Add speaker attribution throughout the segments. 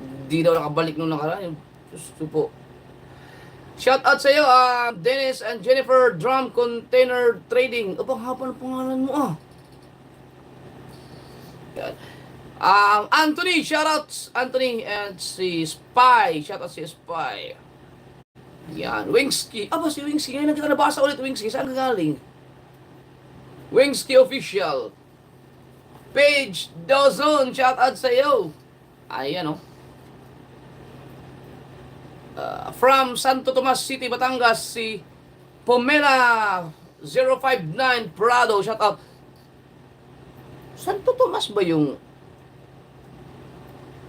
Speaker 1: Di daw nakabalik nung nakaraan. Diyos ko po. Shout out sa iyo, Dennis and Jennifer Drum Container Trading. Abang haba ng pangalan mo Yan. Anthony, shout out Anthony and si Spy. Shout out si Spy. Yan, Wingski. Aba si Wingski. Ngayon lang kita nabasa ulit Wingski. Saan ka galing? Wingski Official. Page Dozon, shout out sa iyo. Ayan from Santo Tomas City, Batangas, si Pomela 059 Prado, shout out. Santo Tomas ba yung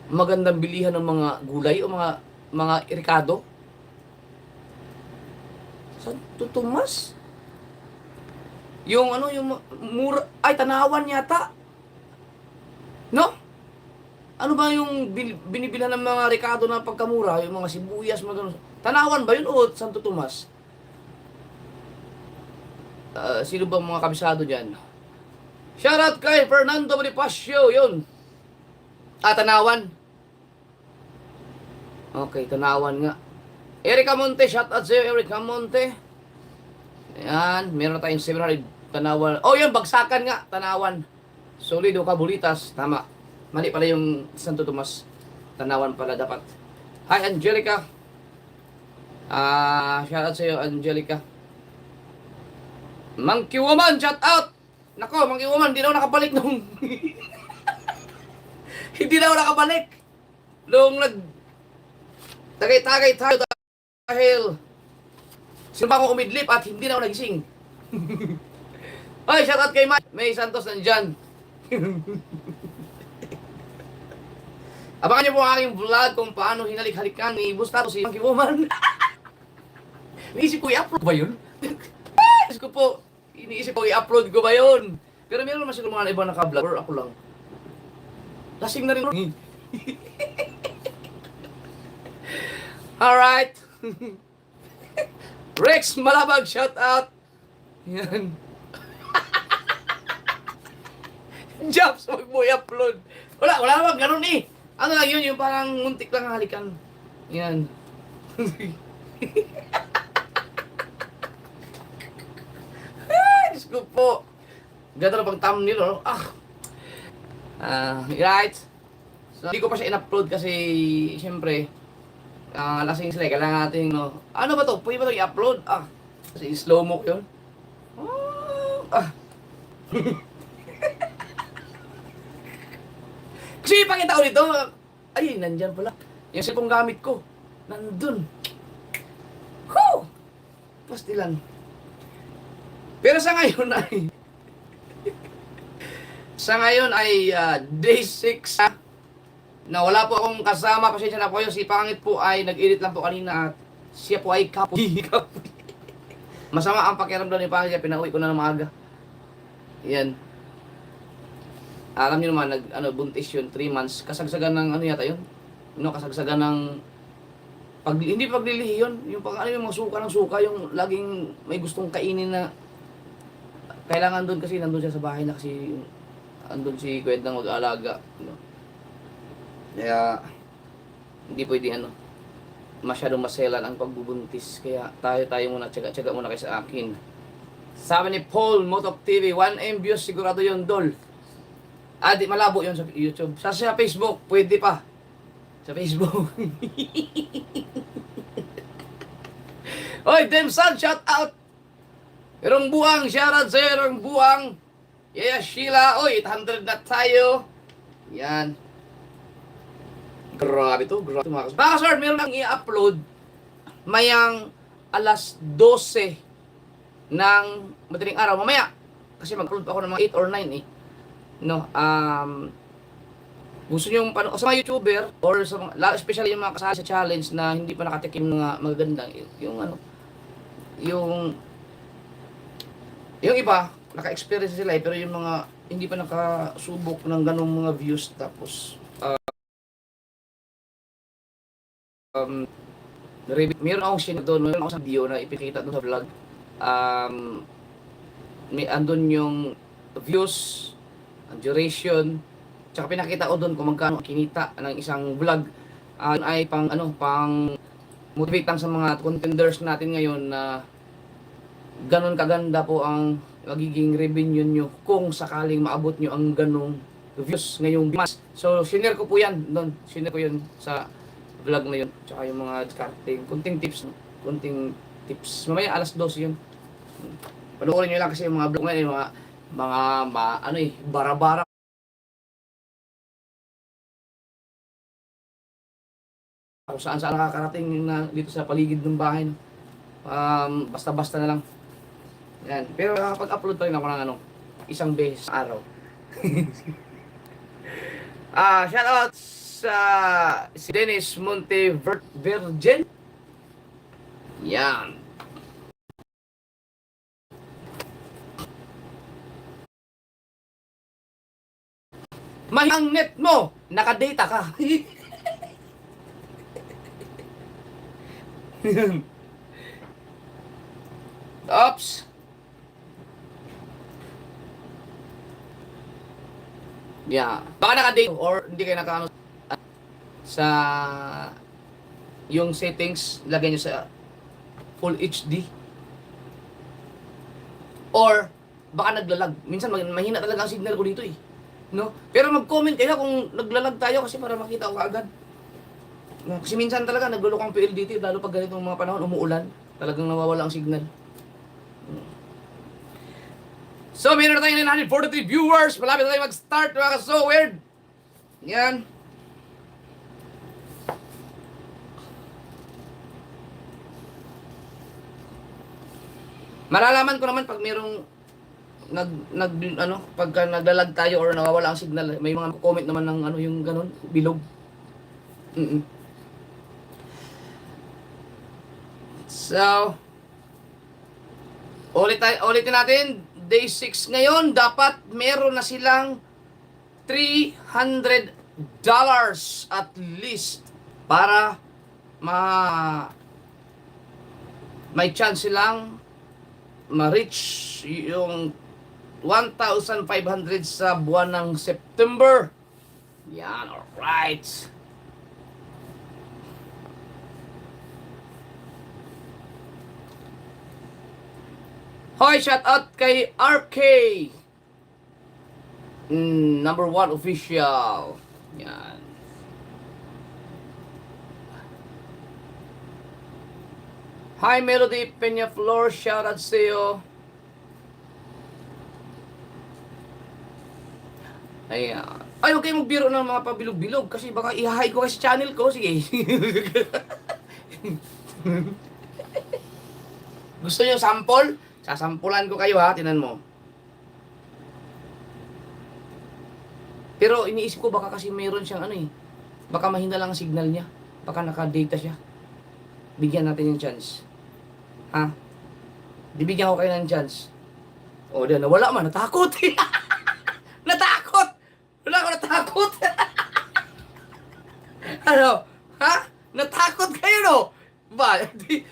Speaker 1: magandang bilihan ng mga gulay o mga irikado? Santo Tomas? Yung yung mura, ay Tanawan yata. No? Ano ba yung binibilhan ng mga rekado na pagkamura? Yung mga sibuyas, mga Tanawan ba yun o Santo Tomas? Sino ba mga kabisado dyan? Shoutout kay Fernando Bonifacio, yun. Tanawan. Okay, Tanawan nga. Erika Monte, shoutout sa'yo, Erika Monte. Ayan, meron tayong 700 Tanawan. Oh, yun, Bagsakan nga, Tanawan. Solido Kabulitas, tama. Mali pala yung Santo Tomas. Tanawan pala dapat. Hi, Angelica. Shoutout sa iyo, Angelica. Monkey Woman, shoutout. Nako, Monkey Woman, hindi na ako nakabalik nung... hindi na ako nakabalik. Nung tagay-tagay tayo dahil... Sino ba akong umidlip at hindi na ako nagising? Ay, shoutout kay May Santos nandyan. Abangan niyo po ang aking vlog kung paano hinalik-halikan ni Bustato si Monkey Woman. Iniisip ko i-upload ba yun? Iniisip ko po, i-upload ko ba yun? Pero meron naman siguro mga ibang naka-vlog or ako lang. Lasing na rin. Alright. Rex Malabag, shout out. Yan. Jobs, wag mo i-upload. Wala naman, ganun eh. Ano lang yun, yung parang muntik lang halikan. Yan. Ay, Diyos ko po. Ganda na pang thumbnail, right. So, hindi ko pa siya in-upload kasi, syempre, lasing sila. Kailangan natin, ano ba to? Pwede ba ito i-upload? Kasi slow mo yun. Kasi ipakita ko dito, ay, nandyan pala. Yung cellphone gamit ko, nandun. Whew! Pastilan. Pero sa ngayon ay, day 6 na wala po akong kasama. Pasensya na po kayo. Si Pangit po ay nag-edit lang po kanina at siya po ay kapoy. Masama ang pakiramdam ni Pangit kaya pinauwi ko na ng maaga. Yan. Alam niyo naman, buntis yun, 3 months. Kasagsagan ng, yata yun? Kasagsagan ng, hindi paglilihi yun. Yung yung mga suka ng suka, yung laging may gustong kainin na, kailangan doon kasi, nandun siya sa bahay na kasi, andun si Kwentang mag-aalaga. Kaya, hindi pwede, masyadong maselan ang pagbubuntis. Kaya, tayo muna, tsaga muna kayo sa akin. Sabi ni Paul, Motok TV, 1M views, sigurado yun, Dol. Di malabo yun sa YouTube. Sa Facebook, pwede pa. Sa Facebook. Oy, Demsan, shout out. Erong Buang, shout out sa'yo, Erong Buang. Yeah, Sheila, oy, 800 na tayo. Yan. Grabe to, mga kasar, meron lang i-upload mayang alas 12 ng madaling araw. Mamaya, kasi mag-upload ako ng mga 8 or 9 eh. Gusto nyo sa mga YouTuber or sa mga, especially yung mga kasali sa challenge na hindi pa nakatikim ng magagandang yung iba naka-experience sila pero yung mga hindi pa nakasubok ng ganong mga views tapos meron akong share doon, meron akong video na ipikita doon sa vlog. May andun yung views, ang duration, tsaka pinakita ko doon kung magkano kinita ng isang vlog Yun ay pang motivate lang sa mga contenders natin ngayon na ganun kaganda po ang magiging revenue nyo kung sakaling maabot nyo ang ganong views ngayong month. So, sinare ko po yan doon. Sinare ko yun sa vlog na yun. Tsaka yung mga discarding, kunting tips. Kunting tips. Mamaya alas 12 yun. Panoorin nyo lang kasi yung mga vlog ngayon, yung bara-bara. Kung saan-saan nakakarating na dito sa paligid ng bahay. Basta-basta na lang. Yan. Pero nakapag-upload pa rin ako ng isang beses sa araw. Shoutout sa si Dennis Montevirgen. Yan. Mahang net mo, nakadata ka. Oops. Yeah. Baka naka-date or hindi kayo naka sa yung settings, lagay nyo sa full HD. Or baka naglalag. Minsan mahina talaga ang signal ko dito eh. No? Pero mag-comment kayo kung naglalag tayo kasi para makita ko kaagad. No? Kasi minsan talaga naglulukang PLDT lalo pag ganitong mga panahon umuulan, talagang nawawala ang signal. So, meron na tayong 943 viewers. Malapit na tayo mag-start, mga ka-so weird. Yan. Malalaman ko naman pag merong pagka naglalag tayo or nawawala ang signal, may mga comment naman ng yung ganun, bilog. So, ulitin natin. Day 6 ngayon, dapat meron na silang $300 at least para may chance silang ma-reach yung 1,500 sa buwan ng September. Yan, alright. Hoy, shout out kay RK. Number 1 official. Yan. Hi Melody Peñaflor, shout out sa iyo. Ayan. Ay, huwag kayo magbiro ng mga pabilog-bilog kasi baka i-hide ko kasi channel ko. Sige. Gusto nyo sample? Sasampulan ko kayo ha, tinan mo. Pero iniisip ko baka kasi mayroon siyang baka mahina lang ang signal niya. Baka naka-data siya. Bigyan natin yung chance. Ha? Bibigyan ko kayo ng chance. O, diyan, nawala man, natakot. Natakot! Wala ako natakot. Ano? Ha? Natakot kayo, no? Ba? Sige.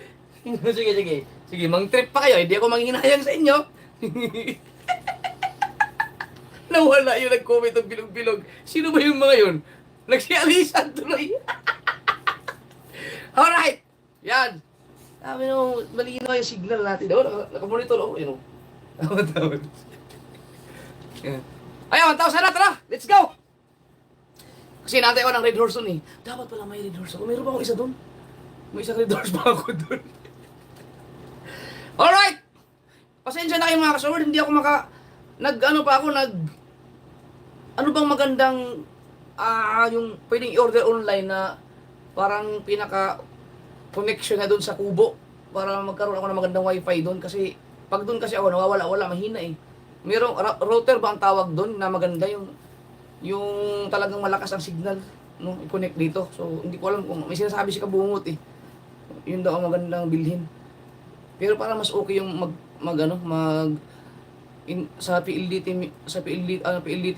Speaker 1: Sige, mang-trip pa kayo. Hindi ako manghinayang sa inyo. Nawala yung nag-comment ng bilog-bilog. Sino ba yung mga yun? Nagsialisan tuloy. Alright. Yan. Sabi nyo, malinaw yung signal natin. Nakamonitor ako. Yun o. Tawad. Ayan, 1,000 na. Tara, let's go. Kasi natin ako ng Red Horse dun eh. Dapat pala may Red Horse ako. Meron ba akong isa dun? May isang Red Horse pa ako dun. Alright! Pasensya na kayo mga kasaward, hindi ako ano bang magandang, yung pwedeng i-order online na parang pinaka-connection na doon sa kubo para magkaroon ako ng magandang wifi doon kasi pag doon kasi ako nawawala, mahina eh. Merong router ba ang tawag doon na maganda yung talagang malakas ang signal, no? I-connect dito. So, hindi ko alam kung may sinasabi si Kabungot eh. Yun daw ang magandang bilhin. Pero para mas okay yung sa PLDT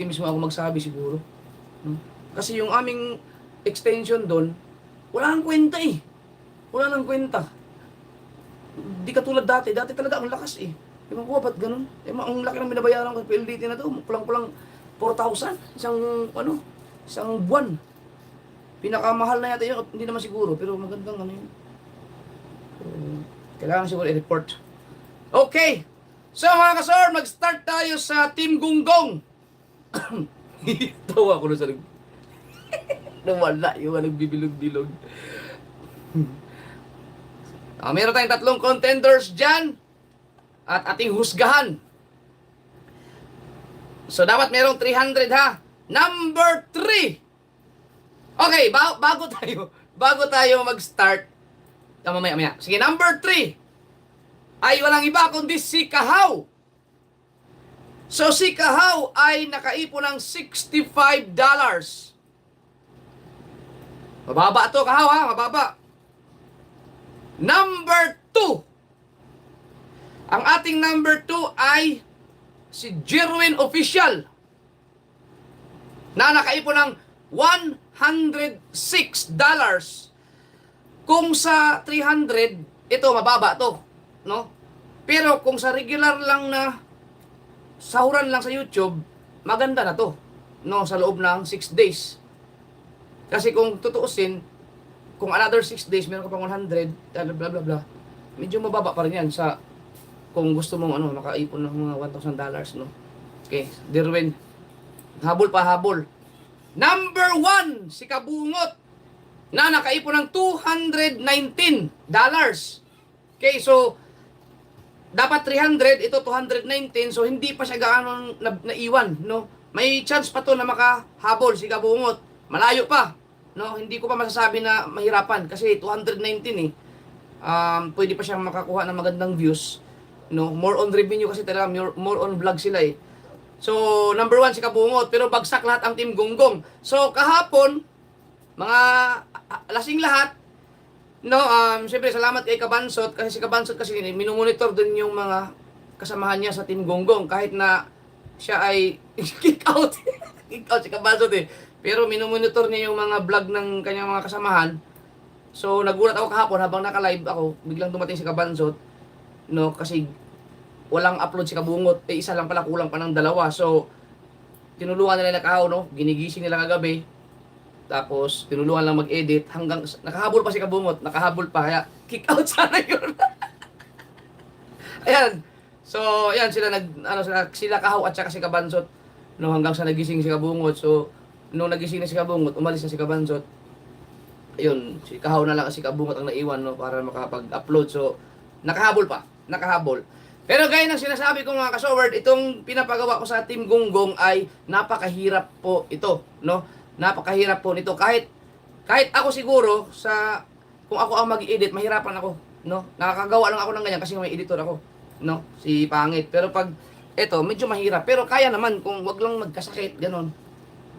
Speaker 1: mismo ako magsabi siguro. Kasi yung aming extension doon, wala nang kwenta eh. Wala nang kwenta. Di katulad dati. Dati talaga ang lakas eh. Ewan ko ba't ganun? Ang laki ng binabayaran ko sa PLDT na to. Pulang-pulang 4,000. Isang buwan. Pinakamahal na yata yun, hindi naman siguro, pero magandang ano yun. So, kailangan siguro i-report. Okay. So mga kasor, mag-start tayo sa Team Gunggong. Tawa ko na sa nawala yung nagbibilog-bilog. Meron tayong tatlong contenders dyan at ating husgahan. So dapat merong 300 ha. Number 3. Okay, bago tayo mag-start. Mamaya. Sige, number 3 ay walang iba kundi si Kahaw. So si Kahaw ay nakaipon ng $65. Mababa to, Kahaw ha, mababa. Number 2. Ang ating number 2 ay si Jerwin Official na nakaipon ng $106. Kung sa 300, ito mababa to, no? Pero kung sa regular lang na sahuran lang sa YouTube, maganda na to, no, sa loob ng 6 days. Kasi kung tutuusin, kung another 6 days meron ka pang 100, blah blah blah. Medyo mababa pa rin yan sa kung gusto mong makaipon ng mga $1,000, no. Okay, Derwin, habol. Number 1, si Kabungot na nakaipon ng $219. Okay, so dapat 300, ito 219, so hindi pa siya gaano naiwan, no? May chance pa to na makahabol si Kabungot. Malayo pa, no? Hindi ko pa masasabi na mahirapan kasi 219 eh. Pwede pa siyang makakuha ng magandang views, no? More on revenue kasi talaga, more on vlog sila eh. So, number 1 si Kabungot, pero bagsak lahat ang Team Gunggong. So, kahapon, mga lasing lahat, no, siyempre salamat kay Kabansot kasi si Kabansot kasi minumonitor din yung mga kasamahan niya sa Team Gunggong kahit na siya ay kick out si Kabansot eh. Pero minumonitor niya yung mga vlog ng kanyang mga kasamahan. So nagulat ako kahapon habang naka-live ako, biglang dumating si Kabansot, no, kasi walang upload si Kabungot, isa lang pala, kulang pa ng 2. So tinulungan nila na Kahaw, no, ginigising nila kagabi. Tapos, tinulungan lang mag-edit hanggang, nakahabol pa si Kabungot, nakahabol pa, kaya kick out sana yun. Ayan. So, ayan, sila Kahaw at saka si Kabansot, no, hanggang sa nagising si Kabungot. So, nung nagising na si Kabungot, umalis na si Kabansot. Ayun, si Kahaw na lang si Kabungot ang naiwan, no, para makapag-upload. So, nakahabol. Pero gaya ng sinasabi ko mga kasoward, itong pinapagawa ko sa Team Gunggong ay napakahirap po ito, no? Napakahirap po nito. Kahit ako siguro kung ako ang mag-edit, mahirapan ako, no? Nakakagawa lang ako ng ganyan kasi may editor ako, no? Si Pangit. Pero pag ito, medyo mahirap. Pero kaya naman kung wag lang magkasakit, ganon.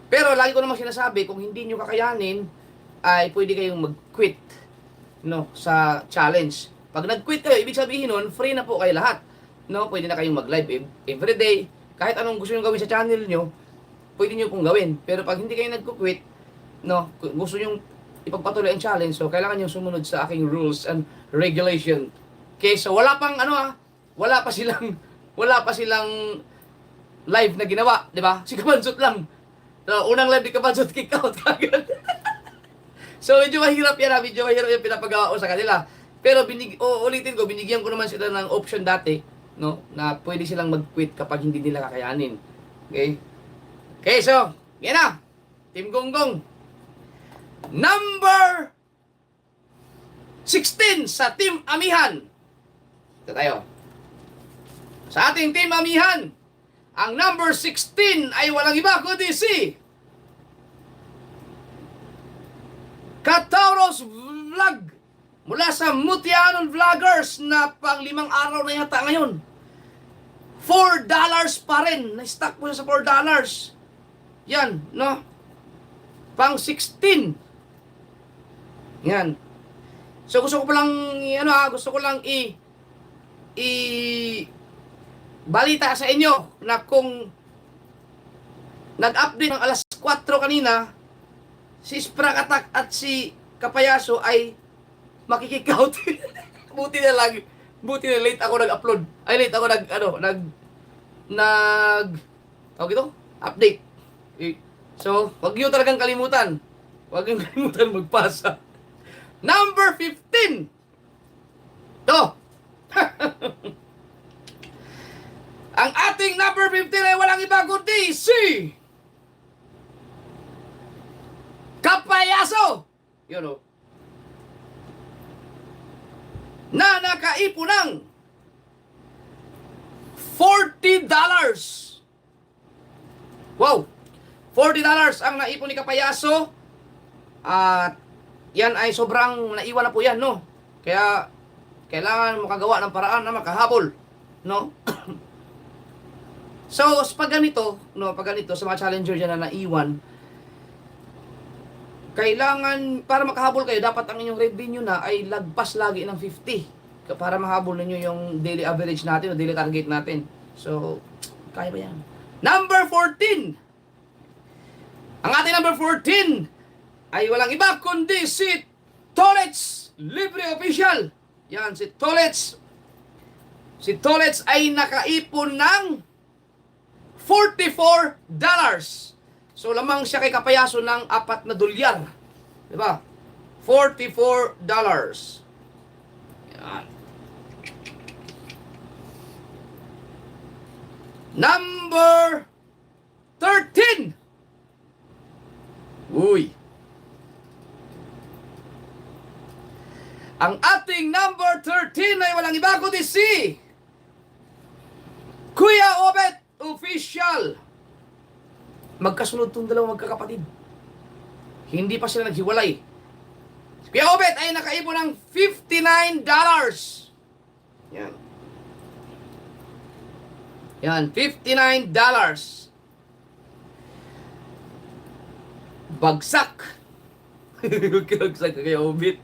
Speaker 1: Pero lagi ko naman sinasabi, kung hindi nyo kakayanin, ay pwede kayong mag-quit, no, sa challenge. Pag nag-quit kayo, ibig sabihin nun, free na po kayo lahat, no? Pwede na kayong mag-live everyday. Kahit anong gusto nyo gawin sa channel nyo, pwede nyo pong gawin. Pero pag hindi kayo nagko-quit, no, gusto nyo ipagpatuloy ang challenge, so kailangan nyo sumunod sa aking rules and regulation. Okay, so wala pa silang live na ginawa, di ba? Si Kabansot lang. So, unang live ni Kabansot, kick out agad. So, medyo mahirap yan, yung pinapagawa ko sa kanila. Pero ulitin ko, binigyan ko naman sila ng option dati, no, na pwede silang mag-quit kapag hindi nila kakayanin. Okay? Okay, so, yan na. Team Gunggong. Number 16 sa Team Amihan. Ito tayo. Sa ating Team Amihan, ang number 16 ay walang iba kundi si Katauros Vlog mula sa Mutianon Vloggers na pang 5 araw na yata ngayon. $4 pa rin. Na-stock po siya sa $4. Yan, no? Pang 16. Yan. So gusto ko lang balita sa inyo na kung nag-update ng alas 4 kanina, si Sprak Attack at si Kapayaso ay makikikout. Buti na late ako nag-upload. Ay, late ako update. So, wag niyo talagang kalimutan. Huwag yung kalimutan magpasa. Number 15. To. Ang ating number 15 ay walang iba kundi si Kapayaso. Yun o. Na nakaipo ng $40. Wow! $40 ang naipon ni Kapayaso. At yan ay sobrang naiwan na po yan, no? Kaya kailangan makagawa ng paraan na makahabol, no? So, pag ganito, no, pag ganito sa mga challenger dyan na naiwan, kailangan, para makahabol kayo, dapat ang inyong revenue na ay lagpas lagi ng 50 para mahabol ninyo yung daily average natin o daily target natin. So, kaya ba yan? Number 14! Ang ating number 14 ay walang iba kundi si Tolets Libre Official. Yan, si Tolets. Si Tolets ay nakaipon ng $44. So, lamang siya kay Kapayaso ng $4. Diba? $44. Yan. Number 13. Uy. Ang ating number 13 ay walang iba kundi si Kuya Obet Official. Magkasunod itong dalawang magkakapatid. Hindi pa sila naghiwalay. Si Kuya Obet ay nakaipon ng $59. Yan. Yan, $59. Bagsak. Bagsak ka Kuya Obet.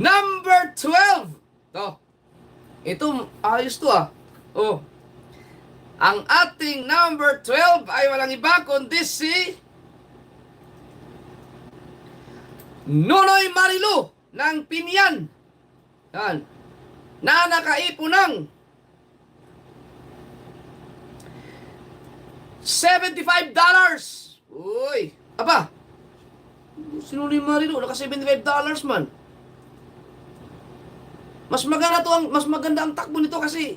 Speaker 1: Number 12. Ito, ayos to ah. Oh. Ang ating number 12 ay walang iba kundi si Nonoy Marilu ng Pinyan. Yan. Na nakaipon ng $75. Uy. Aba. Si Nonoy Marilu, naka $75 man. Mas maganda ang takbo nito kasi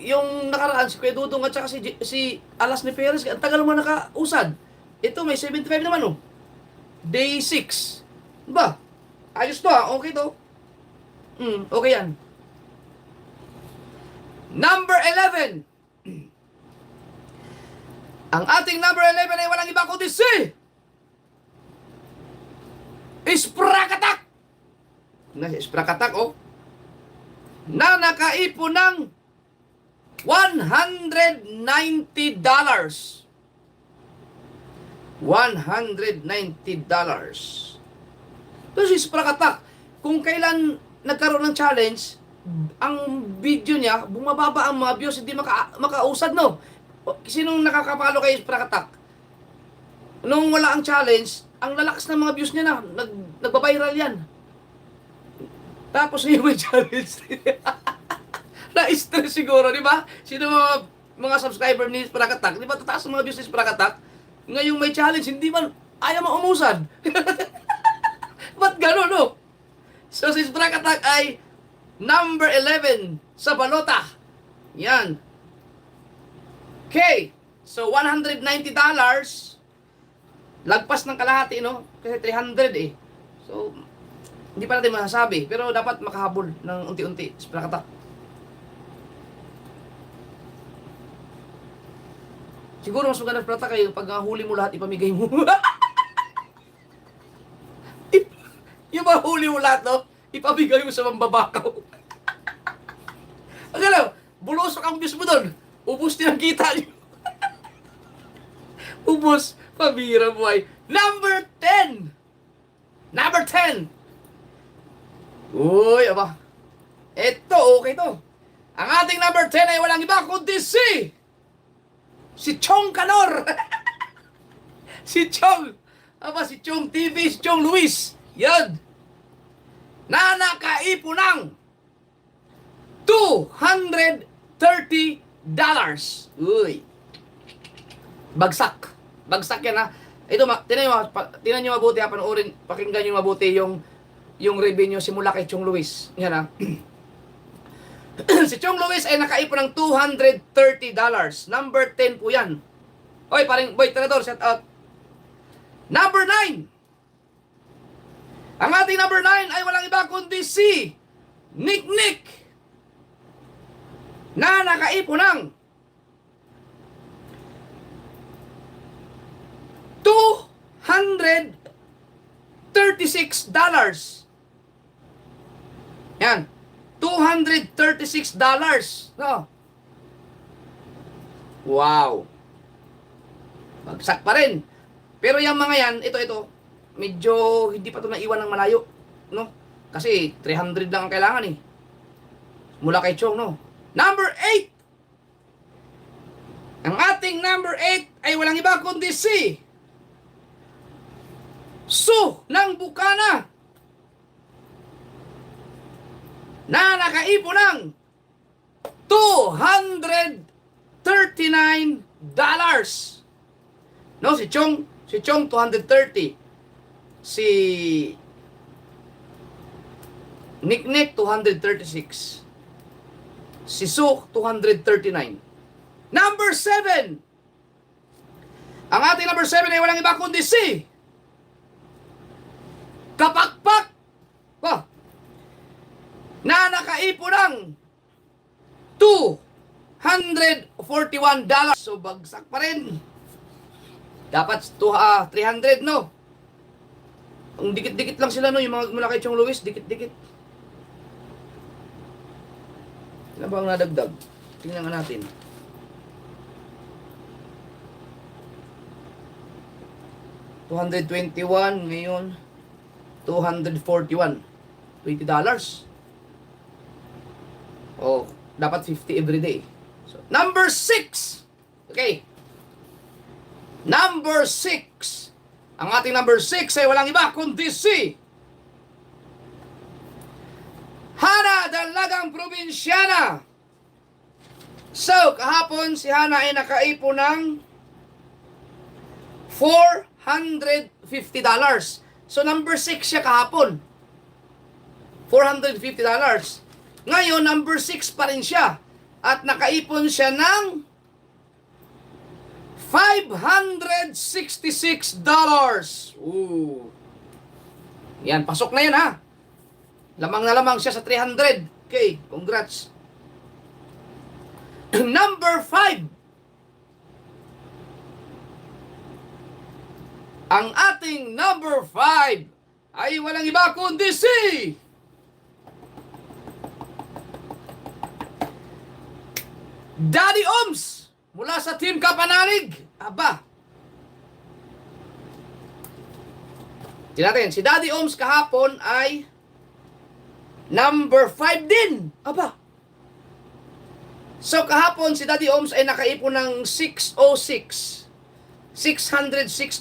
Speaker 1: yung nakaraan si Kuya Dudong at saka si Alas ni Perez, ang tagal mo nakausad. Ito may 75 naman oh. Day 6. Ba? Ayos to ah, okay to. Okay yan. Number 11. Ang ating number 11 ay walang iba kundi si Isprakatak. Si Isprakatak oh. Na nakaipon ng $190. Ito si Sprakatak. Kung kailan nagkaroon ng challenge, ang video niya, bumababa ang mga views, hindi makausad, no? Sinong nakakapalo kay Sprakatak? Nung wala ang challenge, ang lalakas ng mga views niya na, nagbabiral yan. Tapos yung may challenge. Na-stress siguro, di ba? Sino mga subscriber ni Sprakatak? Di ba tataas ang mga views ni Sprakatak? Ngayong may challenge, hindi man ayaw maumusad. Ba't gano'n, no? So si Sprakatak ay number 11 sa balota. Yan. Okay. So $190. Lagpas ng kalahati, no? Kasi 300 eh. So, hindi pa natin masasabi. Pero dapat makahabol ng unti-unti. Sprakatak. Siguro mas maganda plata kayo pag huli mo lahat, ipamigay mo. Yung mahuli mo lahat, no? Ipamigay mo sa mambabakaw. Ang gano'n, bulusok ang views mo doon. Ubus din ang kita niyo. Ubus, pabira mo ay. Number 10. Number 10. Uy, aba. Ito, okay to. Ang ating number 10 ay walang iba kundi si Chong Canor. Si Chong. Aba, si Chong TV, si Chong Luis. Yan. Na nakaipon ng $230. Uy. Bagsak. Bagsak yan ha. Ito, tinan nyo mabuti ha, panoorin, pakinggan nyo mabuti yung revenue simula kay Chong Luis. Yan ha. Si Chong Luis ay nakaipon ng $230. Number 10 po yan. Oy, paring boy, Tenador, shout out. Number 9. Ang ating number 9 ay walang iba kundi si Nick na nakaipon ng $236. Yan. $236. No? Wow. Bagsak pa rin. Pero yung mga yan, ito, medyo hindi pa ito naiwan ng malayo. No? Kasi 300 lang ang kailangan eh. Mula kay Chong, no? Number 8. Ang ating number 8 ay walang iba kundi si Su ng Bukana na nakaipon ng $239. No, si Chong 230. Si Nick 236. Si Su 239. Number 7. Ang ating number 7 ay walang iba kundi si Kapakpak na nakaipon ng $241. So bagsak pa rin. Dapat 300, no? Ang dikit-dikit lang sila, no? Yung mga mula kay Chong Luis, dikit-dikit. Ilan ba ang nadagdag? Tingnan nga natin. $221 ngayon. $241. $20. Oh, dapat 50 every day. So, number 6. Okay. Number 6. Ang ating number 6 ay walang iba kundi si Hana Dalagang Probinsyana. So, kahapon si Hana ay nakaipon ng $450. So, number 6 siya kahapon. $450. Ngayon, number 6 pa rin siya. At nakaipon siya ng $566. Ooh. Yan, pasok na yan ha. Lamang na lamang siya sa 300. Okay, congrats. Number 5. Ang ating number 5 ay walang iba kundi si Daddy Oms mula sa Team Kapanalig. Aba. Tingnan natin, si Daddy Oms kahapon ay number 5 din. Aba. So kahapon si Daddy Oms ay nakaipon ng $606. $606.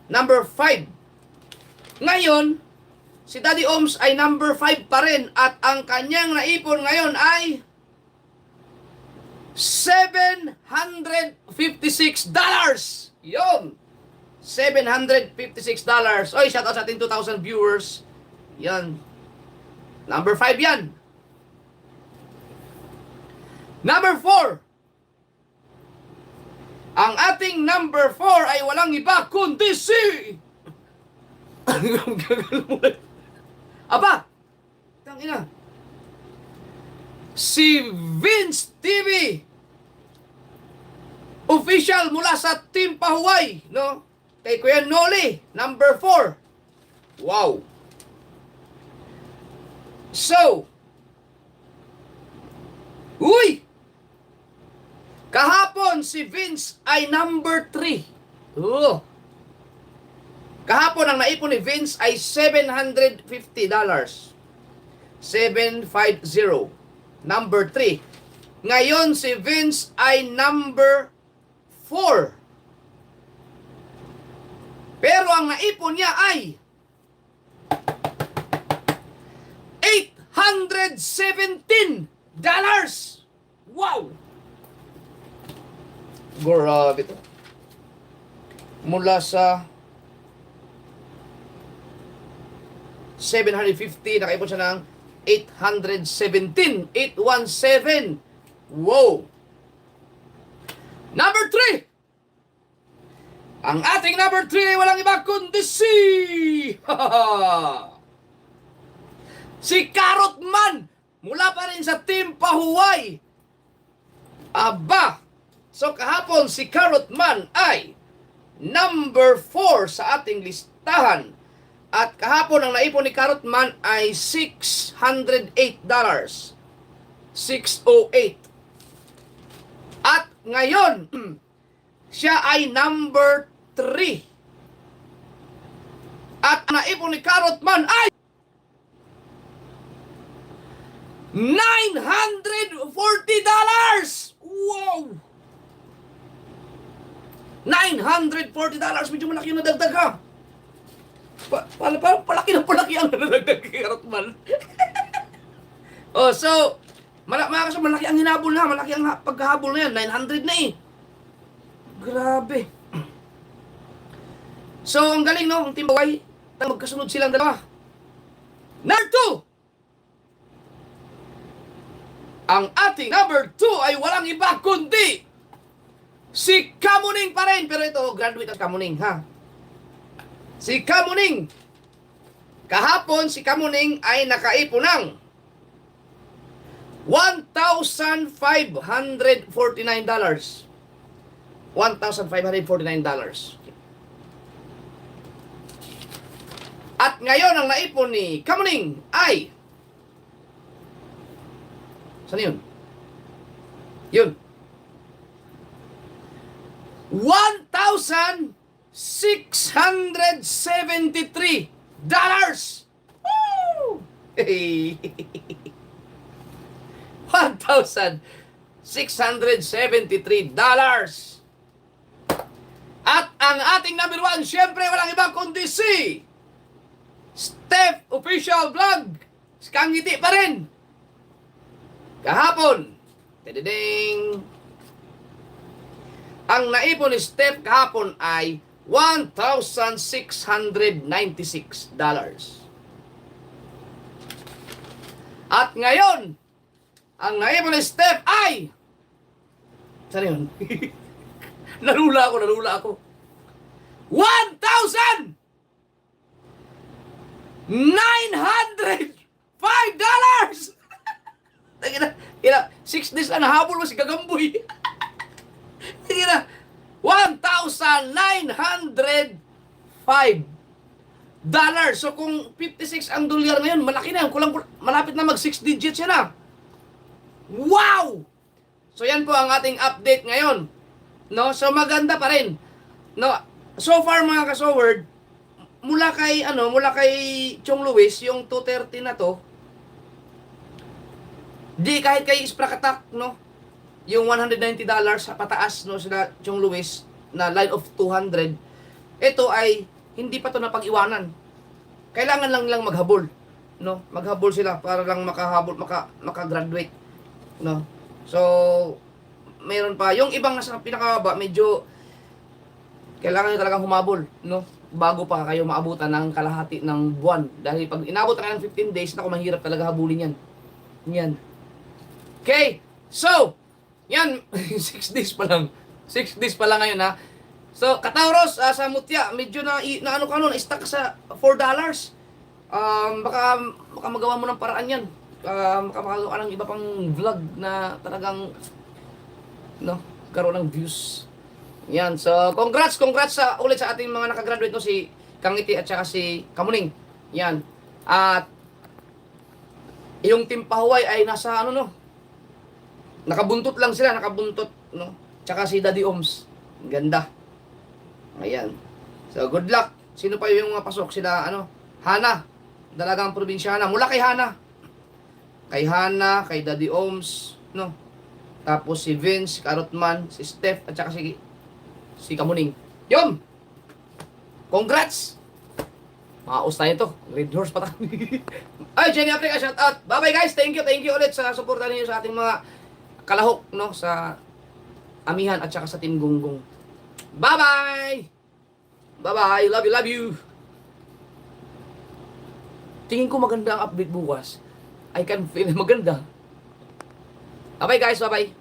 Speaker 1: Number 5. Ngayon, si Daddy Oms ay number 5 pa rin at ang kanyang naipon ngayon ay $756. Yun. $756. Oy, shout out sa ating 2,000 viewers. Yan. Number 5 yan. Number 4. Ang ating number 4 ay walang iba kundi si Aba. Tangina. Si Vince TV. Official mula sa Team Pahuway, no? Kay Kuya Noli, number 4. Wow. So, uy! Kahapon si Vince ay number 3. Oh. Kahapon ang naipon ni Vince ay $750. 750. Number 3. Ngayon si Vince ay number 4. Pero ang naipon niya ay $817. Wow! Grabe to. mula sa 750, nakaipon siya ng 817. 817. Wow! Number 3. Ang ating number 3 ay walang iba kundi si... si Carrot Man! Mula pa rin sa Team Pahuway. Aba! So kahapon si Carrot Man ay number 4 sa ating listahan. At kahapon ang naipon ni Carrot Man ay $608. 608. At ngayon, siya ay number 3. At naipon ni Carrot Man ay $940! Wow! $940! Medyo malaki yung nadagdag ha. Palaki ang nadagdag kay Carrot Man. Oh, so, malaki ang hinabol na. Malaki ang pagkahabol na yan. 900 na eh. Grabe. So, ang galing no, ang Team Pahuway. Magkasunod silang dalawa. Number 2. Ang ating number 2 ay walang iba kundi si Kamuning pa rin. Pero ito, graduate at Kamuning, ha? Si Kamuning. Kahapon, si Kamuning ay nakaipon ng $1,549. $1,549. At ngayon, ang naipon ni Kamuning ay... Saan yun? Yun. $1,673. Woo! Hey. $1,673. At ang ating number 1, syempre walang iba kundi si Steph Official Vlog. Skangiti pa rin. Kahapon, tadading, ang naipon ni Steph kahapon ay $1,696. At ngayon, ang naipon ni Steph ay... Saan yun? Nalula ako. $1,905! Ina, 6 days na nahabol mo si Gagamboy. Ina, $1,905. So kung 56 ang dolyar ngayon, malaki na. Malapit na mag 6 digits yan na. Wow! So yan po ang ating update ngayon. No? So maganda pa rin. No? So far mga kasoward, mula kay Chong Luis, yung 230 na to, di kahit kay Sprakatak, no? Yung $190 pataas, no, sila Chong Luis na line of 200. Ito ay hindi pa to napag-iwanan. Kailangan lang nilang maghabol, no? Maghabol sila para lang makagraduate, no? So, mayroon pa yung ibang nasa pinakababa, medyo kailangan nyo talagang humabol, no? Bago pa kayo maabutan ng kalahati ng buwan. Dahil pag inabot na kayo ng 15 days, naku, mahirap talaga habulin yan. Yan. Okay, so, yan, 6 days pa lang. 6 days pa lang ngayon, ha. So, Katauros, sa Mutya, medyo na stuck sa $4. Baka magawa mo ng paraan yan. Baka makagawa ng iba pang vlog na talagang, no, karoon ng views. Yan, so, congrats ulit sa ating mga nakagraduate, no, si Kangiti at saka si Kamuning. Yan. At, yung Team Pahuway ay nasa, nakabuntot lang sila, no? Tsaka si Daddy Oms. Ganda. Ayan. So, good luck. Sino pa yung pasok? Sila, Hana. Dalagang probinsyana. Mula kay Hana. Kay Hana, kay Daddy Oms, no? Tapos si Vince, Carrot Man, si Steph, at saka si Kamuning. Yun! Congrats! Maus tayo ito. Red horse pa tayo. Ay, Jenny Africa, shout out. Bye-bye guys. Thank you ulit sa suporta niyo sa ating mga kalahok, no, sa Amihan at saka sa Team Gunggong. Bye-bye! Bye-bye. Love you, love you. Tingin ko maganda ang update bukas. I can feel maganda. Bye-bye guys. Bye-bye.